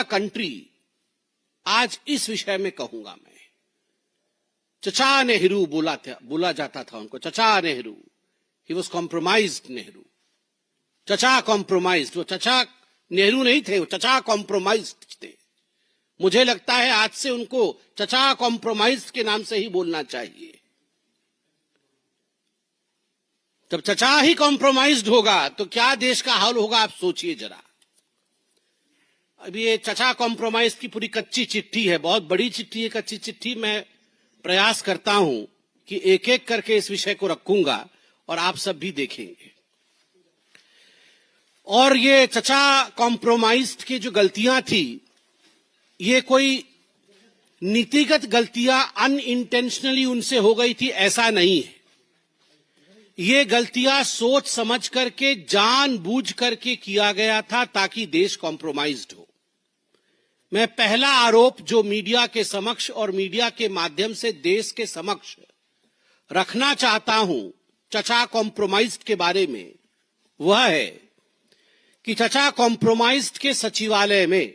Country आज इस विषय में कहूंगा मैं। चचा नेहरू बोला जाता था उनको, चचा Nehru. He was compromised Nehru. चचा कॉम्प्रोमाइज्ड, वो चचा नेहरू नहीं थे, वो चचा कॉम्प्रोमाइज्ड थे। मुझे लगता है आज से उनको चचा कॉम्प्रोमाइज्ड के नाम से ही बोलना चाहिए। जब चचा ही कॉम्प्रोमाइज्ड होगा तो क्या देश का हाल होगा, आप सोचिए जरा। अभी ये चचा कॉम्प्रोमाइज की पूरी कच्ची चिट्ठी है, बहुत बड़ी चिट्ठी है, कच्ची चिट्ठी। मैं प्रयास करता हूं कि एक एक करके इस विषय को रखूंगा और आप सब भी देखेंगे। और ये चचा कॉम्प्रोमाइज्ड की जो गलतियां थी, ये कोई नीतिगत गलतियां अनइंटेंशनली उनसे हो गई थी, ऐसा नहीं है। ये गलतियां सोच समझ करके, जानबूझ करके किया गया था ताकि देश कॉम्प्रोमाइज्ड हो। मैं पहला आरोप जो मीडिया के समक्ष और मीडिया के माध्यम से देश के समक्ष रखना चाहता हूं चचा कॉम्प्रोमाइज्ड के बारे में, वह है कि चचा कॉम्प्रोमाइज्ड के सचिवालय में,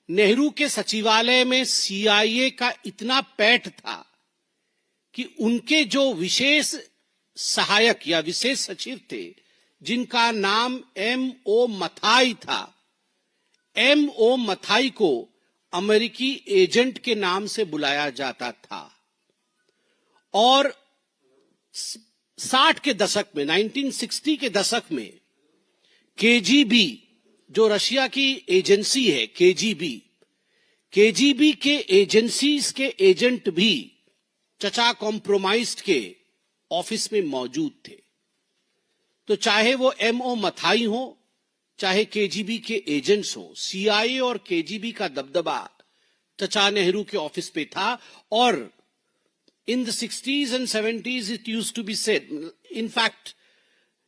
नेहरू के सचिवालय में सीआईए का इतना पैठ था कि उनके जो विशेष सहायक या विशेष सचिव थे, जिनका नाम M.O. मथाई था, M.O. मथाई को अमेरिकी एजेंट के नाम से बुलाया जाता था। और 60 के दशक में, 1960 के दशक में केजीबी, जो रशिया की एजेंसी है, केजीबी के एजेंसीज के एजेंट भी चचा कॉम्प्रोमाइज्ड के ऑफिस में मौजूद थे। तो चाहे वो M.O. मथाई हो, चाहे केजीबी के एजेंट्स हो, सीआईए और केजीबी का दबदबा चचा नेहरू के ऑफिस पे था। और in the 60s and 70s it used to be said, in fact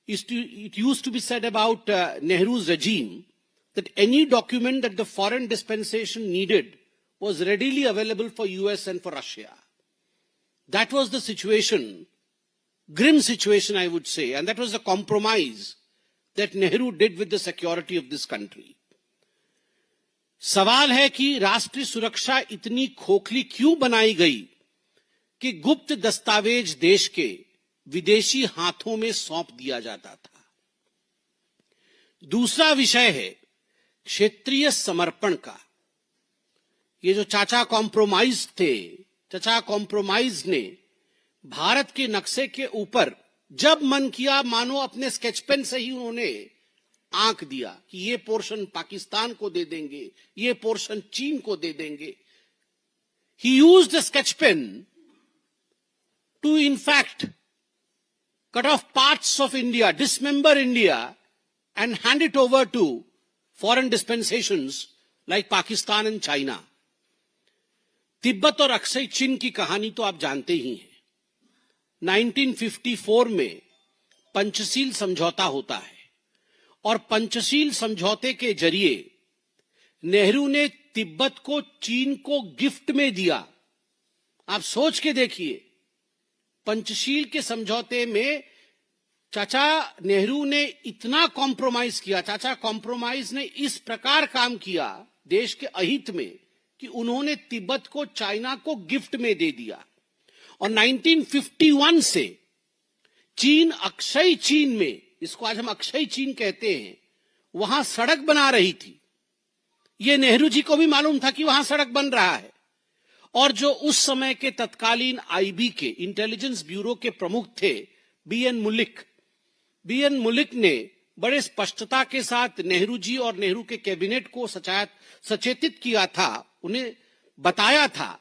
it used to be said about Nehru's regime that any document that the foreign dispensation needed was readily available for US and for Russia. That was the situation, grim situation I would say, and that was the compromise that Nehru did with the security of this country. सवाल है कि राष्ट्रीय सुरक्षा इतनी खोखली क्यों बनाई गई कि गुप्त दस्तावेज देश के विदेशी हाथों में सौंप दिया जाता था। दूसरा विषय है क्षेत्रीय समर्पण का। ये जो चाचा कॉम्प्रोमाइज थे, चचा कॉम्प्रोमाइज ने भारत के नक्शे के ऊपर जब मन किया, मानो अपने स्केच पेन से ही उन्होंने आंक दिया कि ये पोर्शन पाकिस्तान को दे देंगे, ये पोर्शन चीन को दे देंगे। He used the sketch pen to in fact cut off parts of India, dismember India and hand it over to foreign dispensations like Pakistan and China. Tibet और अक्सई चीन की कहानी तो आप जानते ही हैं। 1954 में पंचशील समझौता होता है और पंचशील समझौते के जरिए नेहरू ने तिब्बत को चीन को गिफ्ट में दिया। आप सोच के देखिए, पंचशील के समझौते में चाचा नेहरू ने इतना कॉम्प्रोमाइज किया, चाचा कॉम्प्रोमाइज ने इस प्रकार काम किया देश के अहित में कि उन्होंने तिब्बत को चाइना को गिफ्ट में दे दिया। और 1951 से चीन, अक्षय चीन में, इसको आज हम अक्षय चीन कहते हैं, वहां सड़क बना रही थी। यह नेहरू जी को भी मालूम था कि वहां सड़क बन रहा है। और जो उस समय के तत्कालीन आईबी के, इंटेलिजेंस ब्यूरो के प्रमुख थे, बीएन मुलिक ने बड़े स्पष्टता के साथ नेहरू जी और नेहरू के कैबिनेट को सचेतित किया था, उन्हें बताया था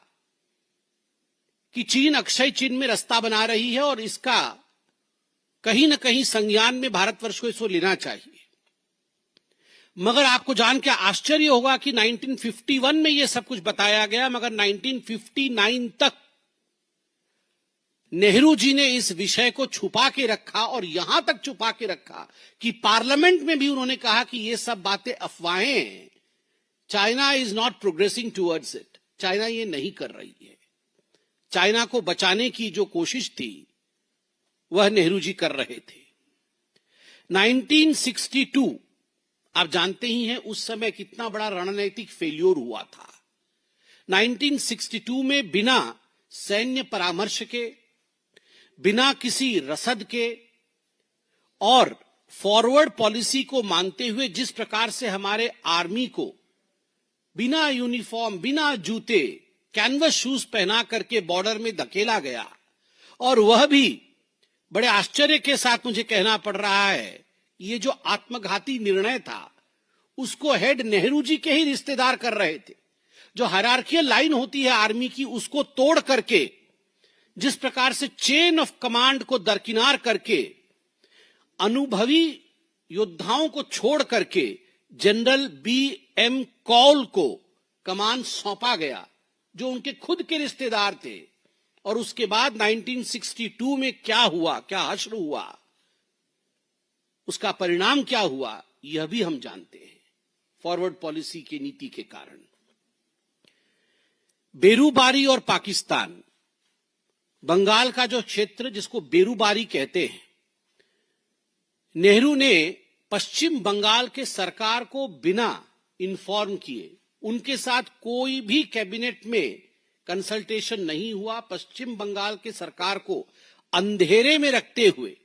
कि चीन अक्षय चीन में रास्ता बना रही है और इसका कहीं न कहीं संज्ञान में भारतवर्ष को इसको लेना चाहिए। मगर आपको जान के आश्चर्य होगा कि 1951 में यह सब कुछ बताया गया, मगर 1959 तक नेहरू जी ने इस विषय को छुपा के रखा और यहां तक छुपा के रखा कि पार्लियामेंट में भी उन्होंने कहा कि यह सब बातें अफवाहें हैं। China is not progressing towards it, China ये नहीं कर रही है। चाइना को बचाने की जो कोशिश थी वह नेहरू जी कर रहे थे। 1962 आप जानते ही हैं उस समय कितना बड़ा रणनीतिक फेल्योर हुआ था। 1962 में बिना सैन्य परामर्श के, बिना किसी रसद के और फॉरवर्ड पॉलिसी को मानते हुए जिस प्रकार से हमारे आर्मी को बिना यूनिफॉर्म, बिना जूते, कैनवस शूज पहना करके बॉर्डर में धकेला गया, और वह भी बड़े आश्चर्य के साथ मुझे कहना पड़ रहा है, ये जो आत्मघाती निर्णय था उसको हेड नेहरू जी के ही रिश्तेदार कर रहे थे। जो हायरार्कियल लाइन होती है आर्मी की, उसको तोड़ करके, जिस प्रकार से चेन ऑफ कमांड को दरकिनार करके, अनुभवी योद्धाओं को छोड़ करके जनरल B.M. कौल को कमान सौंपा गया, जो उनके खुद के रिश्तेदार थे। और उसके बाद 1962 में क्या हुआ, क्या हश्र हुआ, उसका परिणाम क्या हुआ, यह भी हम जानते हैं, फॉरवर्ड पॉलिसी की नीति के कारण। बेरूबारी और पाकिस्तान, बंगाल का जो क्षेत्र जिसको बेरूबारी कहते हैं, नेहरू ने पश्चिम बंगाल के सरकार को बिना इन्फॉर्म किए, उनके साथ कोई भी कैबिनेट में कंसल्टेशन नहीं हुआ, पश्चिम बंगाल के सरकार को अंधेरे में रखते हुए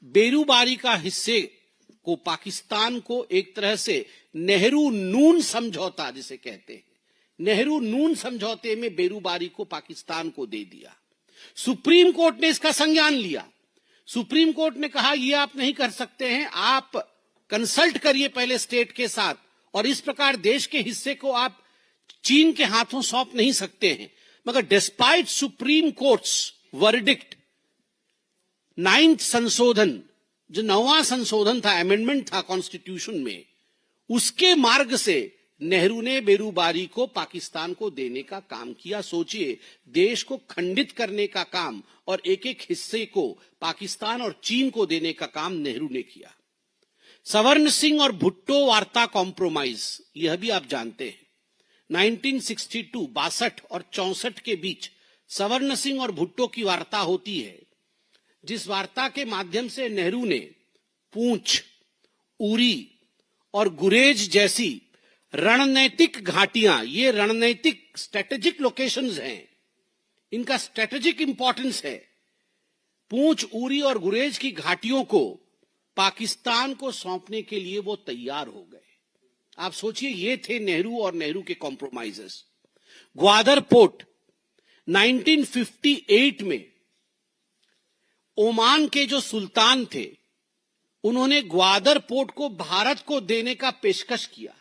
बेरूबारी का हिस्से को, पाकिस्तान को एक तरह से नेहरू नून समझौता जिसे कहते हैं, नेहरू नून समझौते में बेरूबारी को पाकिस्तान को दे दिया। सुप्रीम कोर्ट ने इसका संज्ञान लिया। सुप्रीम कोर्ट ने कहा ये आप नहीं कर सकते हैं, आप कंसल्ट करिए पहले स्टेट के साथ, और इस प्रकार देश के हिस्से को आप चीन के हाथों सौंप नहीं सकते हैं। मगर despite supreme courts verdict, 9th संशोधन, जो 9वां संशोधन था, अमेंडमेंट था कॉन्स्टिट्यूशन में, उसके मार्ग से नेहरू ने बेरूबारी को पाकिस्तान को देने का काम किया। सोचिए, देश को खंडित करने का काम और एक एक हिस्से को पाकिस्तान और चीन को देने का काम नेहरू ने किया। सवर्ण सिंह और भुट्टो वार्ता कॉम्प्रोमाइज, यह भी आप जानते हैं, 1962, 62 और 64 के बीच सवर्ण सिंह और भुट्टो की वार्ता होती है, जिस वार्ता के माध्यम से नेहरू ने पूंछ, उरी और गुरेज जैसी रणनैतिक घाटियां, ये रणनैतिक स्ट्रेटेजिक लोकेशंस हैं, इनका स्ट्रेटेजिक इंपॉर्टेंस है, पूंछ, उरी और गुरेज की घाटियों को पाकिस्तान को सौंपने के लिए वो तैयार हो गए। आप सोचिए, ये थे नेहरू और नेहरू के कॉम्प्रोमाइजेस। ग्वादर पोर्ट 1958 में ओमान के जो सुल्तान थे, उन्होंने ग्वादर पोर्ट को भारत को देने का पेशकश किया।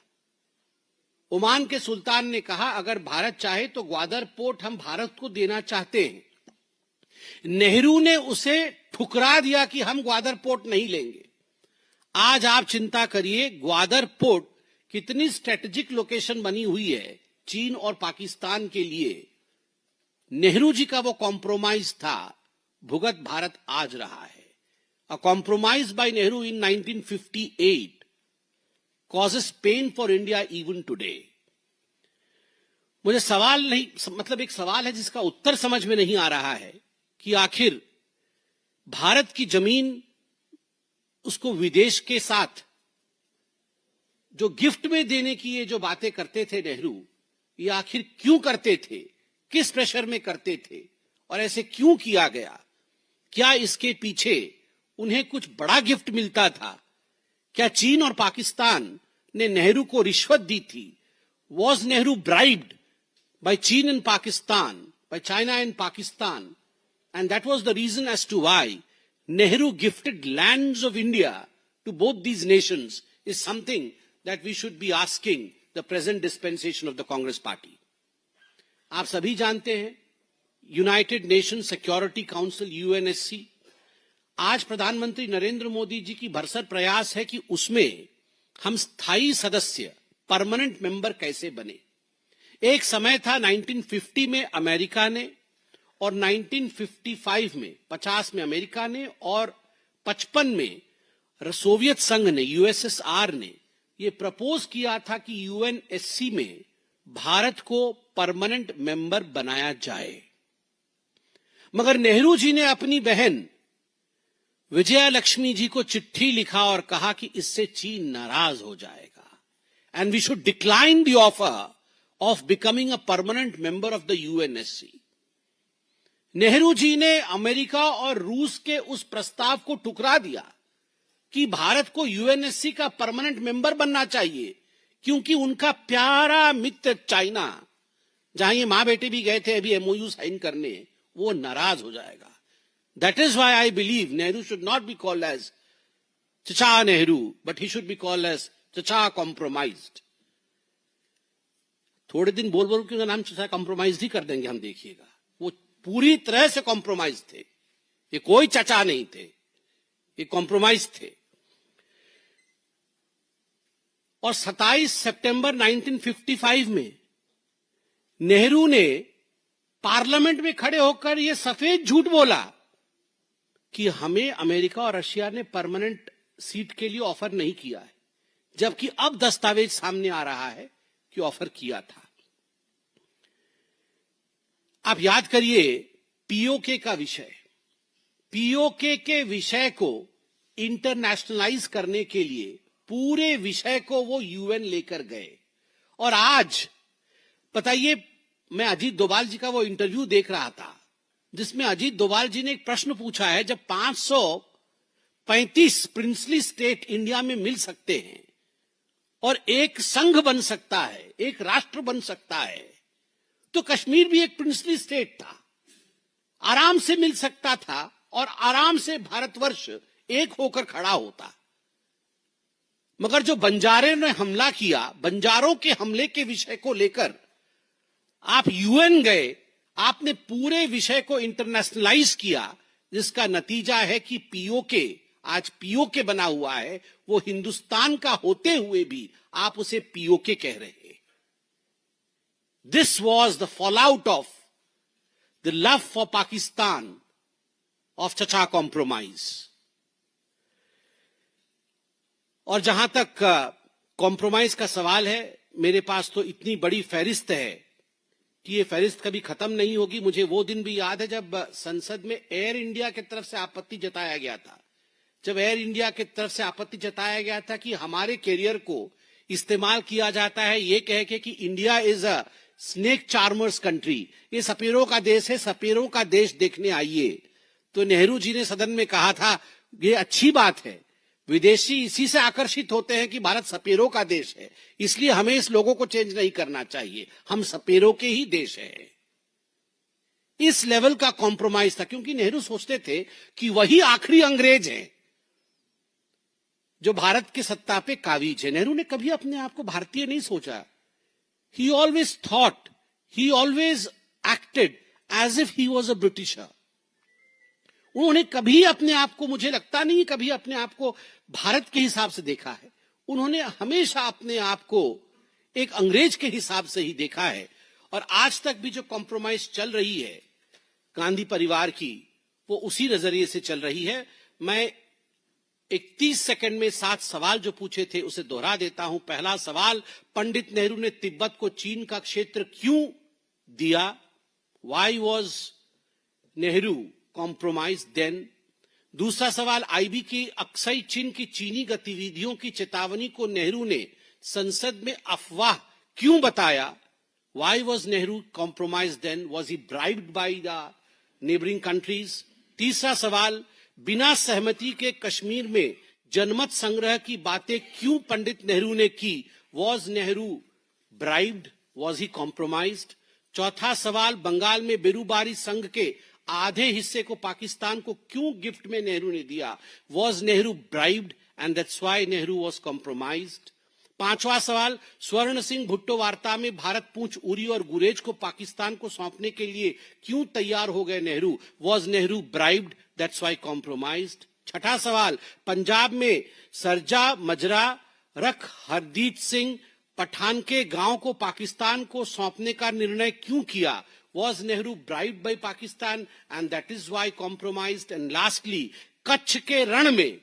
ओमान के सुल्तान ने कहा अगर भारत चाहे तो ग्वादर पोर्ट हम भारत को देना चाहते हैं। नेहरू ने उसे ठुकरा दिया कि हम ग्वादर पोर्ट नहीं लेंगे। आज आप चिंता करिए, ग्वादर पोर्ट कितनी स्ट्रेटेजिक लोकेशन बनी हुई है चीन और पाकिस्तान के लिए। नेहरू जी का वो कॉम्प्रोमाइज था, भुगत भारत आज रहा है। A compromise by Nehru in 1958 causes pain for India even today। मुझे सवाल नहीं, मतलब एक सवाल है जिसका उत्तर समझ में नहीं आ रहा है कि आखिर भारत की जमीन, उसको विदेश के साथ जो गिफ्ट में देने की ये जो बातें करते थे नेहरू, ये आखिर क्यों करते थे, किस प्रेशर में करते थे और ऐसे क्यों किया गया? क्या इसके पीछे उन्हें कुछ बड़ा गिफ्ट मिलता था? क्या चीन और पाकिस्तान ने नेहरू को रिश्वत दी थी? Was Nehru bribed by China and Pakistan, by China and Pakistan, and that was the reason as to why Nehru gifted lands of India to both these nations, is something that we should be asking the present dispensation of the Congress Party। आप सभी जानते हैं, United nation security council UNSC, आज प्रधानमंत्री नरेंद्र मोदी जी की भरसक प्रयास है कि उसमें हम स्थायी सदस्य, परमानेंट मेंबर कैसे बने। एक समय था 1950 में अमेरिका ने, और 1955 में 50 में अमेरिका ने, और 55 में सोवियत संघ ने, USSR ने ये प्रपोज किया था कि UNSC में भारत को परमानेंट मेंबर बनाया जाए। मगर नेहरू जी ने अपनी बहन विजया लक्ष्मी जी को चिट्ठी लिखा और कहा कि इससे चीन नाराज हो जाएगा and we should decline the offer of becoming a permanent member of the UNSC. Nehru ji ने अमेरिका और रूस के उस प्रस्ताव को ठुकरा दिया कि भारत को यूएनएससी का परमानेंट मेंबर बनना चाहिए, क्योंकि उनका प्यारा मित्र चाइना, जहां ये मां बेटे भी गए थे अभी एमओयू साइन करने, वो नाराज हो जाएगा। That is why I believe Nehru should not be called as चचा Nehru, but he should be called as चचा कॉम्प्रोमाइज्ड। थोड़े दिन बोल बोल के उनका नाम चचा कॉम्प्रोमाइज ही कर देंगे हम, देखिएगा। वो पूरी तरह से कॉम्प्रोमाइज थे, ये कोई चचा नहीं थे, ये कॉम्प्रोमाइज थे। और 27 सितंबर 1955 में नेहरू ने पार्लियामेंट में खड़े होकर यह सफेद झूठ बोला कि हमें अमेरिका और रशिया ने परमानेंट सीट के लिए ऑफर नहीं किया है, जबकि अब दस्तावेज सामने आ रहा है कि ऑफर किया था। आप याद करिए पीओके का विषय, पीओके के विषय को इंटरनेशनलाइज करने के लिए पूरे विषय को वो यूएन लेकर गए। और आज बताइए, मैं अजीत डोभाल जी का वो इंटरव्यू देख रहा था जिसमें अजीत डोभाल जी ने एक प्रश्न पूछा है, जब 535 प्रिंसली स्टेट इंडिया में मिल सकते हैं और एक संघ बन सकता है, एक राष्ट्र बन सकता है, तो कश्मीर भी एक प्रिंसली स्टेट था, आराम से मिल सकता था और आराम से भारतवर्ष एक होकर खड़ा होता। मगर जो बंजारे ने हमला किया, बंजारों के हमले के विषय को लेकर आप यूएन गए, आपने पूरे विषय को इंटरनेशनलाइज किया, जिसका नतीजा है कि पीओके, आज पीओके बना हुआ है, वो हिंदुस्तान का होते हुए भी आप उसे पीओके कह रहे हैं। This was the fallout of the love for Pakistan of Chacha Compromise. और जहां तक कॉम्प्रोमाइज का सवाल है, मेरे पास तो इतनी बड़ी फहरिस्त है कि ये फहरिस्त कभी खत्म नहीं होगी। मुझे वो दिन भी याद है जब संसद में एयर इंडिया की तरफ से आपत्ति जताया गया था, जब एयर इंडिया की तरफ से आपत्ति जताया गया था कि हमारे कैरियर को इस्तेमाल किया जाता है ये कह के कि India is a snake charmers country, ये सपेरों का देश है, सपेरों का देश देखने आइए। तो नेहरू जी ने सदन में कहा था, ये अच्छी बात है, विदेशी इसी से आकर्षित होते हैं कि भारत सपेरों का देश है, इसलिए हमें इस लोगों को चेंज नहीं करना चाहिए, हम सपेरों के ही देश है। इस लेवल का कॉम्प्रोमाइज था, क्योंकि नेहरू सोचते थे कि वही आखिरी अंग्रेज हैं जो भारत के सत्ता पे काबिज है। नेहरू ने कभी अपने आप को भारतीय नहीं सोचा। He always thought, he always acted as if he was a Britisher. उन्होंने कभी अपने आप को, मुझे लगता नहीं कभी अपने आप को भारत के हिसाब से देखा है। उन्होंने हमेशा अपने आप को एक अंग्रेज के हिसाब से ही देखा है। और आज तक भी जो कॉम्प्रोमाइज चल रही है गांधी परिवार की, वो उसी नजरिए से चल रही है। मैं 31 सेकंड में 7 सवाल जो पूछे थे उसे दोहरा देता हूं। पहला सवाल, पंडित नेहरू ने तिब्बत को चीन का क्षेत्र क्यों दिया? Why was Nehru compromise then? दूसरा सवाल, आईबी की अक्सई चिन की चीनी गतिविधियों की चेतावनी को नेहरू ने संसद में अफवाह क्यों बताया? Why was Nehru compromise then? Was he bribed by the neighboring countries? तीसरा सवाल, बिना सहमति के कश्मीर में जनमत संग्रह की बातें क्यों पंडित नेहरू ने की? Was Nehru bribed? Was he compromised? चौथा सवाल, बंगाल में बेरूबारी संघ के आधे हिस्से को पाकिस्तान को क्यों गिफ्ट में नेहरू ने दिया? Was Nehru bribed and that's why Nehru was compromised? पांचवा सवाल, स्वर्ण सिंह भुट्टो वार्ता में भारत पूंछ, उरी और गुरेज को पाकिस्तान को सौंपने के लिए क्यों तैयार हो गए Nehru? Was Nehru bribed? That's why compromised? छठा सवाल, पंजाब में सरजा मजरा रख हरदीप सिंह पठान के गांव को पाकिस्तान को सौंपने का निर्णय क्यों किया? Was Nehru bribed by Pakistan and that is why compromised? And lastly, Kutch के रण में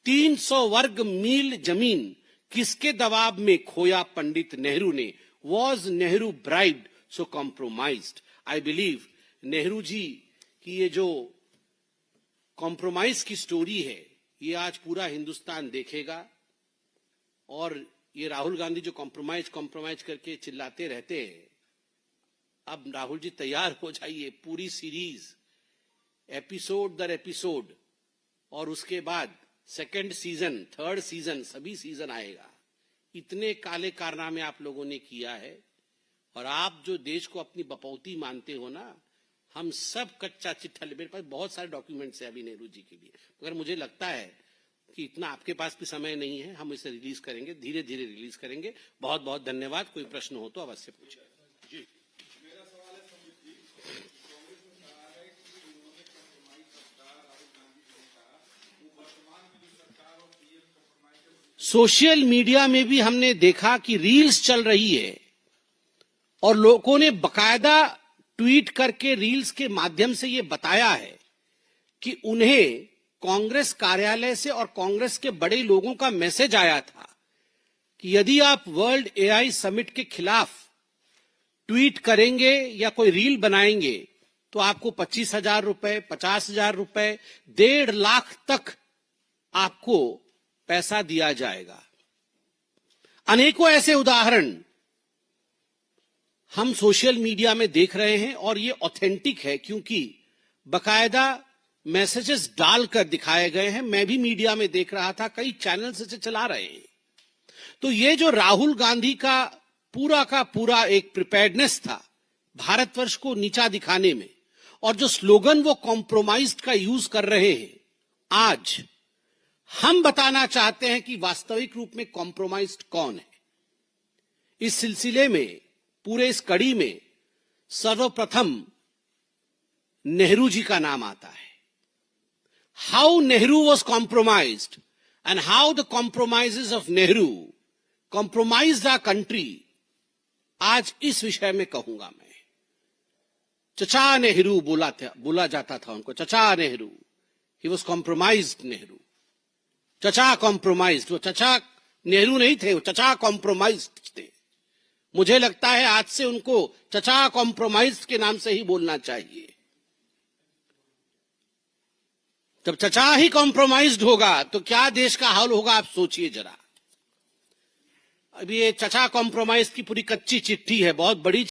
300 वर्ग मील जमीन किसके दबाव में खोया पंडित नेहरू ने? Was Nehru bribed so compromised? I believe Nehru ji की ये जो कॉम्प्रोमाइज की स्टोरी है, ये आज पूरा हिंदुस्तान देखेगा। और ये राहुल गांधी जो कॉम्प्रोमाइज कॉम्प्रोमाइज करके चिल्लाते रहते हैं, अब राहुल जी तैयार हो जाइए, पूरी सीरीज एपिसोड दर एपिसोड, और उसके बाद सेकंड सीजन, थर्ड सीजन, सभी सीजन आएगा। इतने काले कारनामे आप लोगों ने किया है, और आप जो देश को अपनी बपौती मानते हो ना, हम सब कच्चा चिट्ठा, मेरे पास बहुत सारे डॉक्यूमेंट्स हैं अभी नेहरू जी के लिए, मगर मुझे लगता है कि इतना आपके पास भी समय नहीं है, हम इसे रिलीज करेंगे, धीरे धीरे रिलीज करेंगे। बहुत बहुत धन्यवाद। कोई प्रश्न हो तो अवश्य पूछें। जी, सोशल मीडिया में भी हमने देखा कि रील्स चल रही है, और लोगों ने बकायदा ट्वीट करके रील्स के माध्यम से ये बताया है कि उन्हें कांग्रेस कार्यालय से और कांग्रेस के बड़े लोगों का मैसेज आया था कि यदि आप वर्ल्ड एआई समिट के खिलाफ ट्वीट करेंगे या कोई रील बनाएंगे तो आपको 25,000 रुपए, 50,000 रुपए, 1.5 लाख तक आपको पैसा दिया जाएगा। अनेकों ऐसे उदाहरण हम सोशल मीडिया में देख रहे हैं, और ये ऑथेंटिक है क्योंकि बकायदा मैसेजेस डालकर दिखाए गए हैं। मैं भी मीडिया में देख रहा था, कई चैनल्स इसे चला रहे हैं। तो ये जो राहुल गांधी का पूरा एक प्रिपेयर्डनेस था भारतवर्ष को नीचा दिखाने में, और जो स्लोगन वो कॉम्प्रोमाइज्ड का यूज कर रहे हैं, आज हम बताना चाहते हैं कि वास्तविक रूप में कॉम्प्रोमाइज्ड कौन है। इस सिलसिले में, पूरे इस कड़ी में सर्वप्रथम नेहरू जी का नाम आता है। How Nehru was compromised and how the compromises of Nehru compromised our country, आज इस विषय में कहूंगा मैं। चचा नेहरू बोला जाता था उनको, चचा Nehru, he was compromised Nehru. चचा कॉम्प्रोमाइज्ड, वो चचा नेहरू नहीं थे, वो चचा कॉम्प्रोमाइज्ड थे। मुझे लगता है आज से उनको चचा कॉम्प्रोमाइज्ड के नाम से ही बोलना चाहिए। जब चचा ही कॉम्प्रोमाइज्ड होगा तो क्या देश का हाल होगा, आप सोचिए जरा। अभी ये चचा कॉम्प्रोमाइज की पूरी कच्ची चिट्ठी है, बहुत बड़ी